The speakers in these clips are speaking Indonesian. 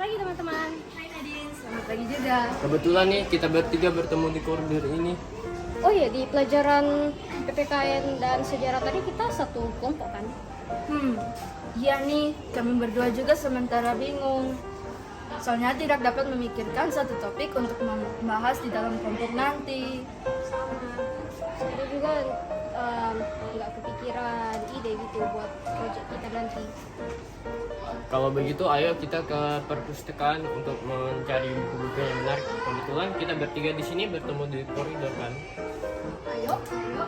pagi teman-teman. Hai Nadine, selamat pagi juga. Kebetulan nih kita bertiga bertemu di koridor ini. Oh iya, di pelajaran PPKN dan sejarah tadi kita satu kelompok kan? Iya nih, kami berdua juga sementara bingung. Soalnya tidak dapat memikirkan satu topik untuk membahas di dalam kelompok nanti. Sama. Saya juga nggak kepikiran ide gitu buat proyek kita nanti. Kalau begitu ayo kita ke perpustakaan untuk mencari buku-buku yang menarik. Kebetulan kita bertiga di sini bertemu di koridor kan. Ayo, ayo.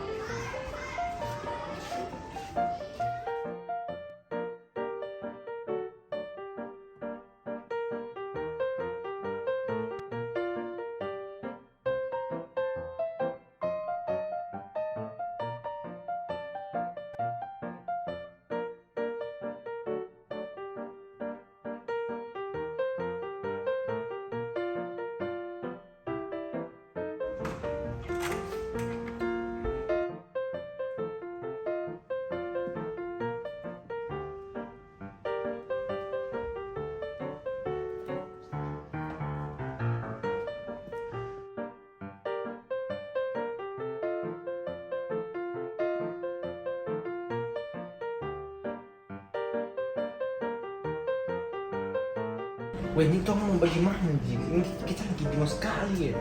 Wah ini tuh mau bagaimana Ji? Ini kita lagi bingung sekali ya.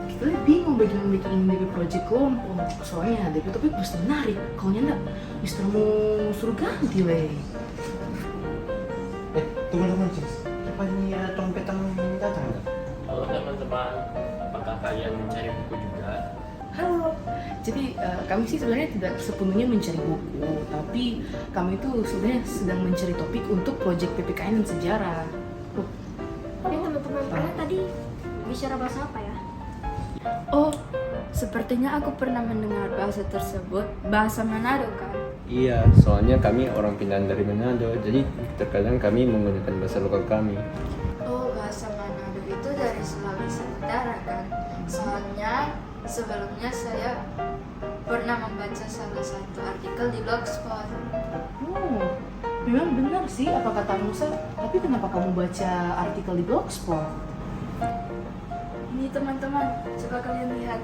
Kita lagi bingung bagaimana bikin DP project kelompok. Soalnya DP topik pasti menarik. Kalau enggak, Mister mau suruh ganti weh. Teman-teman sih, siapa ini ada tompetan datang nggak? Halo teman-teman, apakah kalian mencari buku juga? Halo. Jadi kami sih sebenarnya tidak sepenuhnya mencari buku, tapi kami itu sebenarnya sedang mencari topik untuk project PPKN dan sejarah. Ya teman-teman, kalian tadi bicara bahasa apa ya? Oh, sepertinya aku pernah mendengar bahasa tersebut, bahasa Manado kan? Iya, soalnya kami orang pindahan dari Manado, jadi terkadang kami menggunakan bahasa lokal kami. Oh, bahasa Manado itu dari Sulawesi Utara kan? Soalnya sebelumnya saya pernah membaca salah satu artikel di Blogspot. Memang benar sih apa kata Musa, tapi kenapa kamu baca artikel di Blogspot? Ini teman-teman, coba kalian lihat.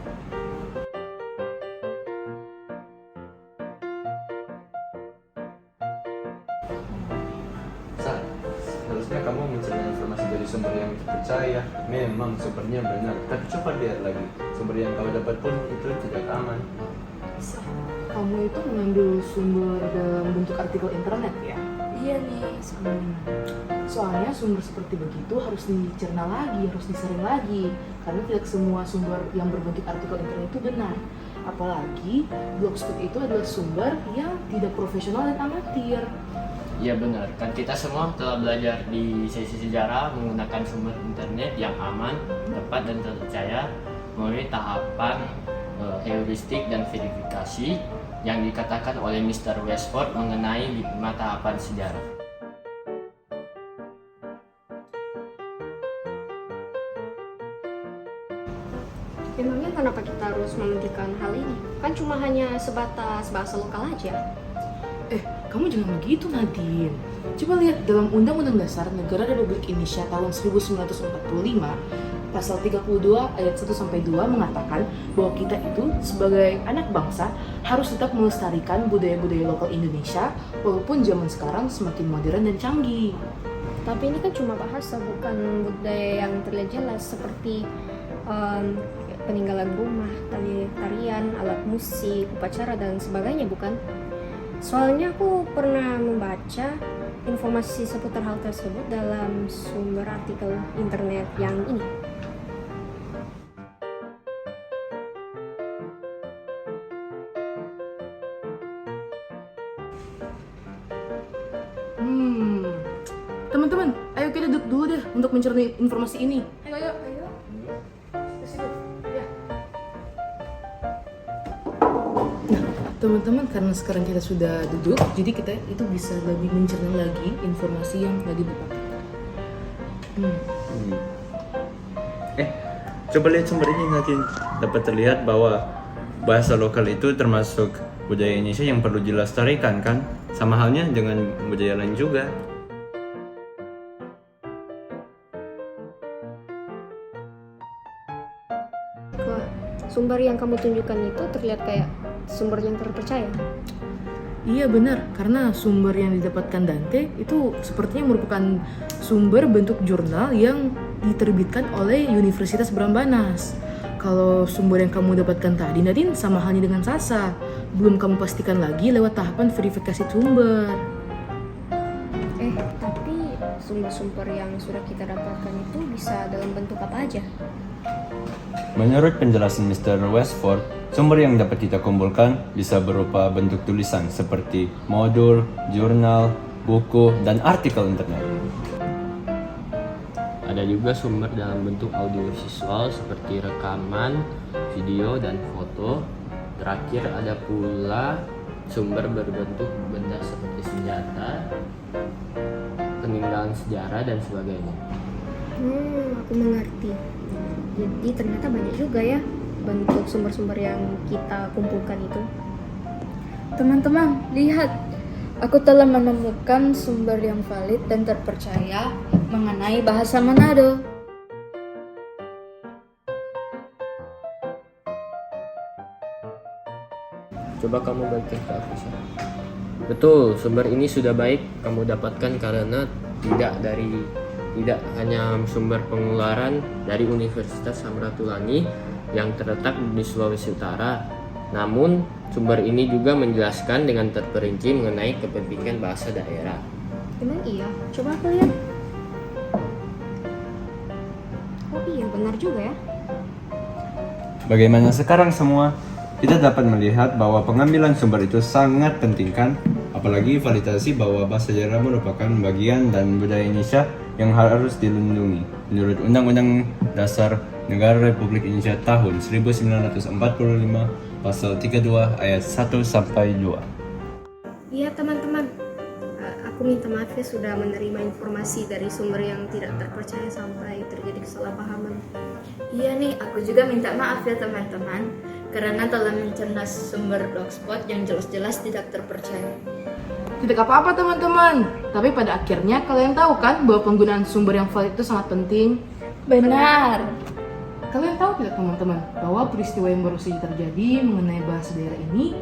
Seharusnya kamu mencari informasi dari sumber yang terpercaya. Memang sumbernya benar, tapi coba lihat lagi. Sumber yang kau dapat pun itu tidak aman. Kamu itu mengambil sumber dalam bentuk artikel internet ya? Iya nih, Soalnya sumber seperti begitu harus dicerna lagi, harus disaring lagi. Karena tidak semua sumber yang berbentuk artikel internet itu benar. Apalagi Blogspot itu adalah sumber yang tidak profesional dan amatir. Iya benar, kan kita semua telah belajar di sesi sejarah menggunakan sumber internet yang aman, tepat dan terpercaya melalui tahapan heuristik dan verifikasi yang dikatakan oleh Mr. Westford mengenai 5 tahapan sejarah. Memangnya kenapa kita harus mementingkan hal ini? Kan cuma hanya sebatas bahasa lokal aja. Kamu jangan begitu Nadine. Coba lihat dalam Undang-Undang Dasar Negara Republik Indonesia tahun 1945, pasal 32 ayat 1 sampai 2 mengatakan bahwa kita itu sebagai anak bangsa harus tetap melestarikan budaya-budaya lokal Indonesia walaupun zaman sekarang semakin modern dan canggih. Tapi ini kan cuma bahasa, bukan budaya yang terlihat jelas seperti peninggalan rumah, tarian, alat musik, upacara dan sebagainya, bukan? Soalnya aku pernah membaca informasi seputar hal tersebut dalam sumber artikel internet yang ini. Teman-teman, ayo kita duduk dulu deh untuk mencerna informasi ini. Ayo. Teman-teman, karena sekarang kita sudah duduk, jadi kita itu bisa lebih mencerna lagi informasi yang tadi didapatkan. Coba lihat sumber ini nanti dapat terlihat bahwa bahasa lokal itu termasuk budaya Indonesia yang perlu dilestarikan kan? Sama halnya dengan budaya lain juga. sumber yang kamu tunjukkan itu terlihat kayak sumber yang terpercaya. Iya benar, karena sumber yang didapatkan Dante itu sepertinya merupakan sumber bentuk jurnal yang diterbitkan oleh Universitas Brambanas. Kalau sumber yang kamu dapatkan tadi, Nadine, sama halnya dengan Sasa. Belum kamu pastikan lagi lewat tahapan verifikasi sumber. Tapi sumber-sumber yang sudah kita dapatkan itu bisa dalam bentuk apa aja? Menurut penjelasan Mr. Westford, sumber yang dapat kita kumpulkan bisa berupa bentuk tulisan seperti modul, jurnal, buku, dan artikel internet. Ada juga sumber dalam bentuk audiovisual seperti rekaman, video, dan foto. Terakhir ada pula sumber berbentuk benda seperti senjata, peninggalan sejarah, dan sebagainya. Aku mengerti. Jadi ternyata banyak juga ya bentuk sumber-sumber yang kita kumpulkan itu. Teman-teman, lihat. Aku telah menemukan sumber yang valid dan terpercaya mengenai bahasa Manado. Coba kamu bagikan ke aku, Syah. Betul, sumber ini sudah baik kamu dapatkan karena tidak hanya sumber pengeluaran dari Universitas Samratulangi yang terletak di Sulawesi Utara, namun sumber ini juga menjelaskan dengan terperinci mengenai kepentingan bahasa daerah. Emang iya? Coba aku lihat. Oh iya, benar juga ya. Bagaimana sekarang semua? Kita dapat melihat bahwa pengambilan sumber itu sangat penting kan? Apalagi validasi bahwa bahasa daerah merupakan bagian dan budaya Indonesia yang harus dilindungi menurut Undang-Undang Dasar Negara Republik Indonesia tahun 1945 pasal 32 ayat 1 sampai 2. Iya teman-teman, aku minta maaf ya sudah menerima informasi dari sumber yang tidak terpercaya sampai terjadi kesalahpahaman. Iya nih, aku juga minta maaf ya teman-teman, karena telah mencerna sumber blogspot yang jelas-jelas tidak terpercaya. Tidak apa-apa teman-teman, tapi pada akhirnya kalian tahu kan bahwa penggunaan sumber yang valid itu sangat penting. Benar. Kalian tahu tidak teman-teman bahwa peristiwa yang baru saja terjadi mengenai bahasa daerah ini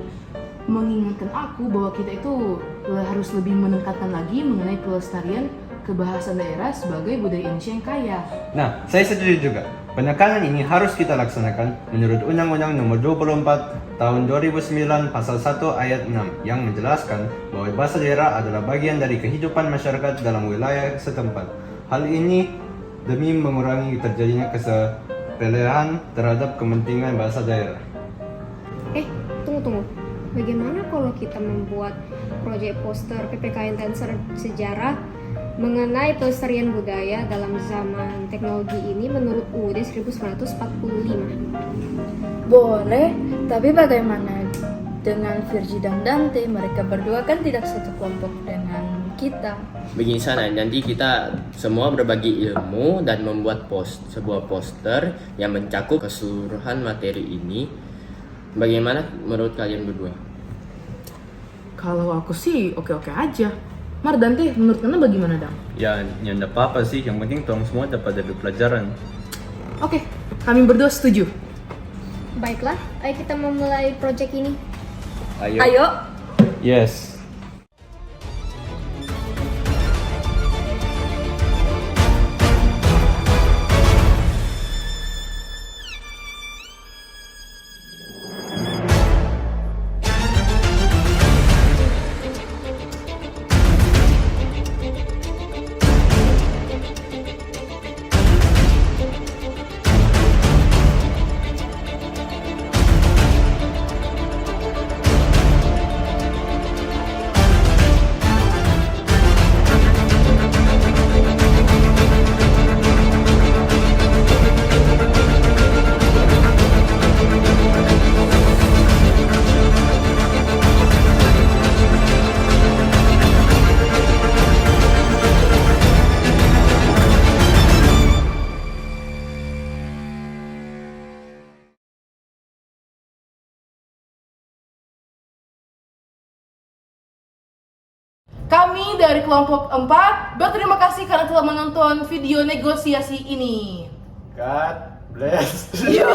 mengingatkan aku bahwa kita itu harus lebih menekankan lagi mengenai pelestarian kebahasaan daerah sebagai budaya Indonesia yang kaya. Nah, saya setuju juga. Penekanan ini harus kita laksanakan menurut Undang-Undang Nomor 24 Tahun 2009 Pasal 1 Ayat 6 yang menjelaskan bahwa bahasa daerah adalah bagian dari kehidupan masyarakat dalam wilayah setempat. Hal ini demi mengurangi terjadinya kesepelehan terhadap kepentingan bahasa daerah. Tunggu. Bagaimana kalau kita membuat proyek poster PPKN dan sejarah mengenai pelestarian budaya dalam zaman teknologi ini menurut UUD 1945? Boleh, tapi bagaimana dengan Virgi dan Dante? Mereka berdua kan tidak satu kelompok dengan kita. Begini sana, nanti kita semua berbagi ilmu dan membuat sebuah poster yang mencakup keseluruhan materi ini. Bagaimana menurut kalian berdua? Kalau aku sih oke-oke aja. Mar, Dante, menurut kalian bagaimana, Dam? Ya, enggak apa-apa sih. Yang penting tolong semua dapat dari pelajaran. Oke, kami berdua setuju. Baiklah, ayo kita memulai proyek ini. Ayo. Yes. Kami dari kelompok 4 berterima kasih karena telah menonton video negosiasi ini. God bless. Yo!